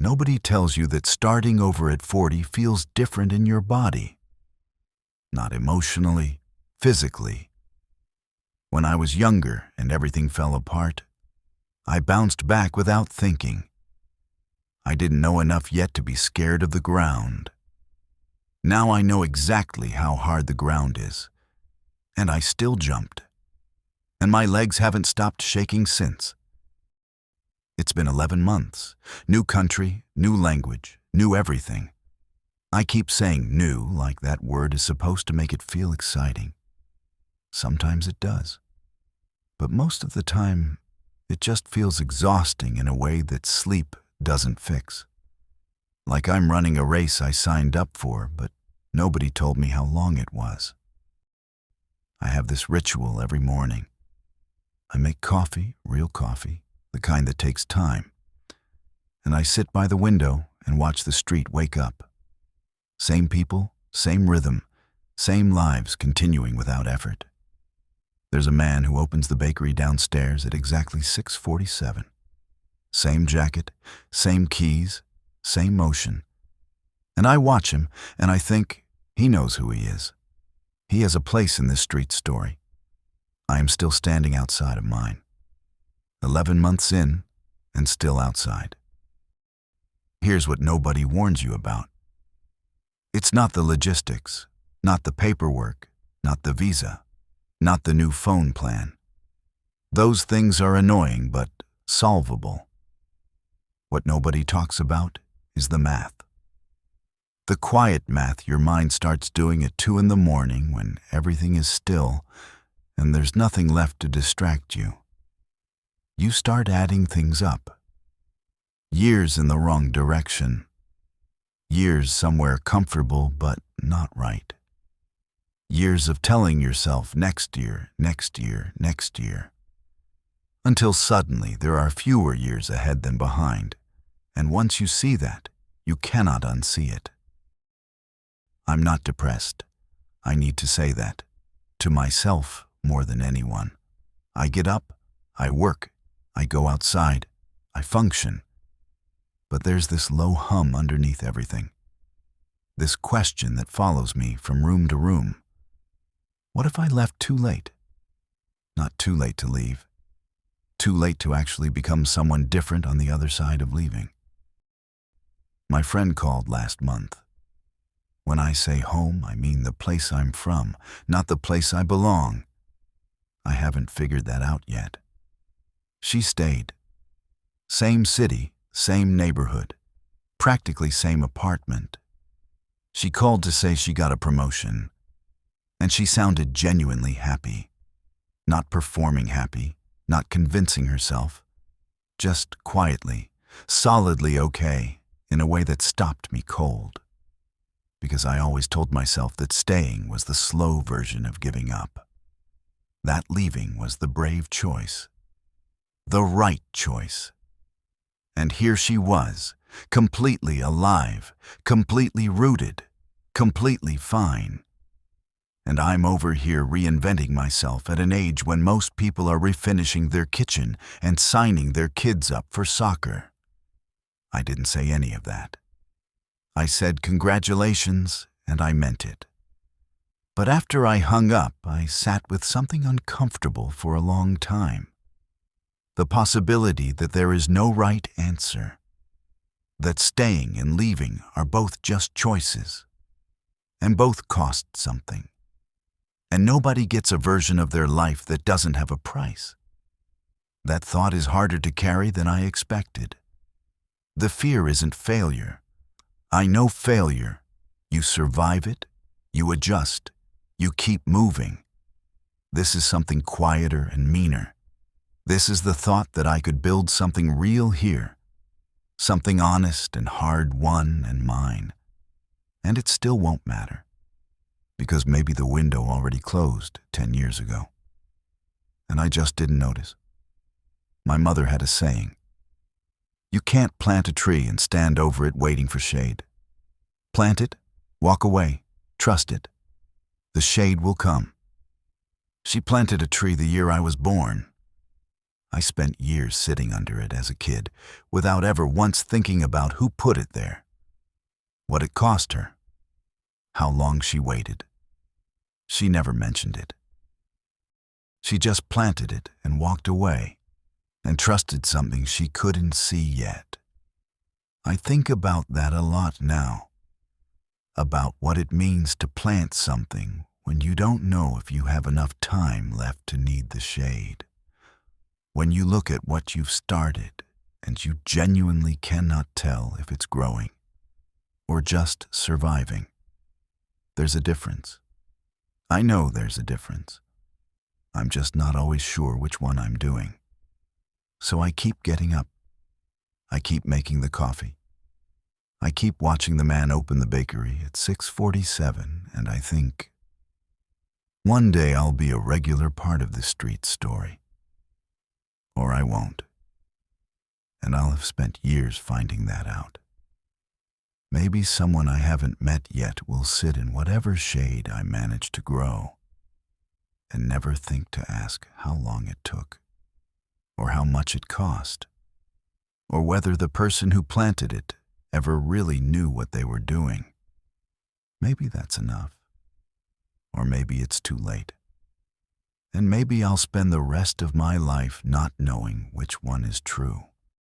Nobody tells you that starting over at 40 feels different in your body. Not emotionally, physically. When I was younger and everything fell apart, I bounced back without thinking. I didn't know enough yet to be scared of the ground. Now I know exactly how hard the ground is, and I still jumped. And my legs haven't stopped shaking since. It's been 11 months. New country, new language, new everything. I keep saying new like that word is supposed to make it feel exciting. Sometimes it does. But most of the time, it just feels exhausting in a way that sleep doesn't fix. Like I'm running a race I signed up for, but nobody told me how long it was. I have this ritual every morning. I make coffee, real coffee, the kind that takes time. And I sit by the window and watch the street wake up. Same people, same rhythm, same lives continuing without effort. There's a man who opens the bakery downstairs at exactly 6:47. Same jacket, same keys, same motion. And I watch him and I think he knows who he is. He has a place in this street story. I am still standing outside of mine. 11 months in and still outside. Here's what nobody warns you about. It's not the logistics, not the paperwork, not the visa, not the new phone plan. Those things are annoying but solvable. What nobody talks about is the math. The quiet math your mind starts doing at 2 in the morning when everything is still and there's nothing left to distract you. You start adding things up. Years in the wrong direction. Years somewhere comfortable but not right. Years of telling yourself next year, next year, next year. Until suddenly there are fewer years ahead than behind. And once you see that, you cannot unsee it. I'm not depressed. I need to say that. To myself more than anyone. I get up, I work, I go outside, I function. But there's this low hum underneath everything. This question that follows me from room to room. What if I left too late? Not too late to leave. Too late to actually become someone different on the other side of leaving. My friend called last month. When I say home, I mean the place I'm from, not the place I belong. I haven't figured that out yet. She stayed. Same city, same neighborhood, practically same apartment. She called to say she got a promotion, and she sounded genuinely happy. Not performing happy, not convincing herself, just quietly, solidly okay, in a way that stopped me cold. Because I always told myself that staying was the slow version of giving up. That leaving was the brave choice. The right choice. And here she was, completely alive, completely rooted, completely fine. And I'm over here reinventing myself at an age when most people are refinishing their kitchen and signing their kids up for soccer. I didn't say any of that. I said congratulations, and I meant it. But after I hung up, I sat with something uncomfortable for a long time. The possibility that there is no right answer. That staying and leaving are both just choices. And both cost something. And nobody gets a version of their life that doesn't have a price. That thought is harder to carry than I expected. The fear isn't failure. I know failure. You survive it, you adjust, you keep moving. This is something quieter and meaner. This is the thought that I could build something real here. Something honest and hard-won and mine. And it still won't matter. Because maybe the window already closed 10 years ago. And I just didn't notice. My mother had a saying. You can't plant a tree and stand over it waiting for shade. Plant it, walk away, trust it. The shade will come. She planted a tree the year I was born. I spent years sitting under it as a kid, without ever once thinking about who put it there, what it cost her, how long she waited. She never mentioned it. She just planted it and walked away, and trusted something she couldn't see yet. I think about that a lot now, about what it means to plant something when you don't know if you have enough time left to need the shade. When you look at what you've started and you genuinely cannot tell if it's growing or just surviving. There's a difference. I know there's a difference. I'm just not always sure which one I'm doing. So I keep getting up. I keep making the coffee. I keep watching the man open the bakery at 6:47, and I think, one day I'll be a regular part of this street story. Or I won't. And I'll have spent years finding that out. Maybe someone I haven't met yet will sit in whatever shade I manage to grow and never think to ask how long it took, or how much it cost, or whether the person who planted it ever really knew what they were doing. Maybe that's enough. Or maybe it's too late. And maybe I'll spend the rest of my life not knowing which one is true.